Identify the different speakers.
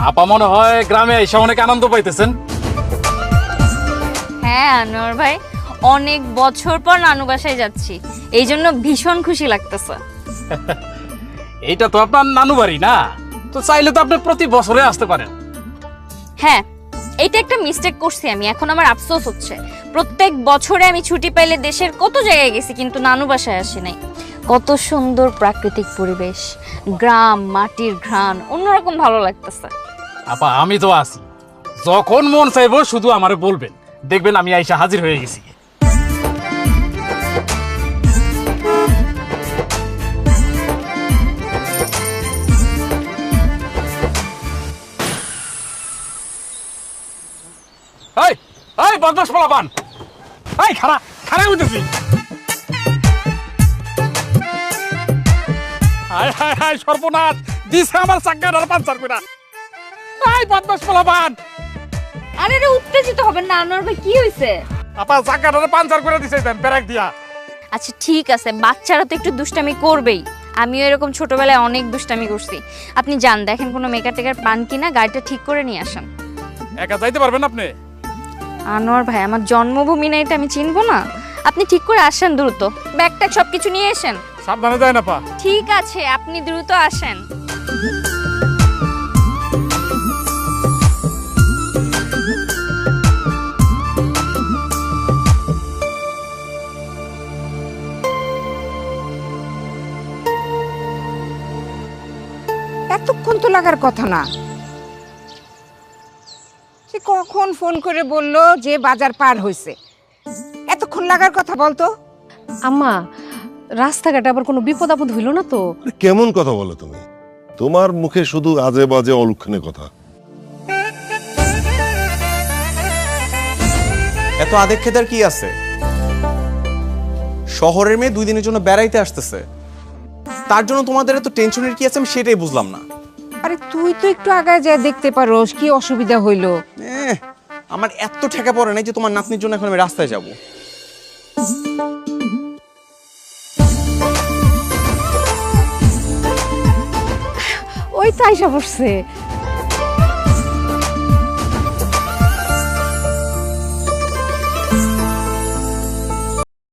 Speaker 1: আপা মনে হয় গ্রামে এসে অনেক আনন্দ পাইতেছেন।
Speaker 2: হ্যাঁ আনোয়ার ভাই, অনেক বছর পর নানু বাসায় যাচ্ছি, এই জন্য ভীষণ খুশি লাগতেছে।
Speaker 1: এইটা তো আপনার নানু বাড়ি না, তো চাইলে তো আপনি প্রতি বছরে আসতে পারেন।
Speaker 2: হ্যাঁ, এইটা একটা মিস্টেক করছি আমি, এখন আমার আফসোস হচ্ছে। প্রত্যেক বছরে আমি ছুটি পাইলে দেশের কত জায়গায় গেছি, কিন্তু নানু বাসায় আসি নাই। কত সুন্দর প্রাকৃতিক পরিবেশ, গ্রাম, মাটির ঘ্রাণ, অন্যরকম ভালো লাগতেছে।
Speaker 1: আপা আমি তো আছি, যখন মন চাইবো শুধু আমারে বলবেন, দেখবেন আমি আইসা হাজির হয়ে গেছি। এই এই বদমাশ পোলাপান, এই খাড়া খাড়া হইতেছি। হায় হায় হায় সর্বনাশ, দিছে আমার চাক্কাটার পাঞ্চার কইরা। এই বদমাশ পোলাপান,
Speaker 2: আরে রে, উত্তেজিত হবেন না আনোয়ার ভাই, কি হয়েছে?
Speaker 1: আপা চাক্কাটার পাঞ্চার করে দিছে দেন ব্রেক দিয়া।
Speaker 2: আচ্ছা ঠিক আছে, বাচ্চারা তো একটু দুষ্টামি করবেই, আমিও এরকম ছোটবেলায় অনেক দুষ্টামি করছি। আপনি যান, দেখেন কোনো মেকার টেকার পান কিনা, গাড়িটা ঠিক করে নিয়ে আসেন।
Speaker 1: একা যাইতে পারবেন আপনি?
Speaker 2: আনোয়ার ভাই, আমার জন্মভূমি না, এটা আমি চিনবো না? আপনি ঠিক করে আসেন দ্রুত, ব্যাগ ট্যাগ সবকিছু নিয়ে এসেন।
Speaker 1: সাবধানে যায় না পা।
Speaker 2: ঠিক আছে, আপনি দ্রুত আসেন।
Speaker 3: এতক্ষণ তো লাগার কথা না। সে কখন ফোন করে বললো যে বাজার পার হয়েছে, এতক্ষণ লাগার কথা বলতো।
Speaker 4: আম্মা, রাস্তাঘাটে আবার কোনো বিপদ আপদ হইল না তো?
Speaker 5: কেমন কথা বলো তুমি? তোমার মুখে শুধু আজে বাজে অলক্ষণে কথা।
Speaker 6: এত আদেক খেদার কি আছে? শহরের মেয়ে 2 দিনের জন্য বেড়াইতে আসতেছে, তার জন্য তোমাদের এত টেনশনের কি আছে আমি সেটাই বুঝলাম না।
Speaker 3: আরে তুই তো একটু আগায় যায় দেখতে পারোস কি অসুবিধা হইলো।
Speaker 6: আমার এত ঠেকা পড়ে নাই যে তোমার নাতনির জন্য এখন আমি রাস্তায় যাব।
Speaker 4: ওই তো আইসা পড়ছে,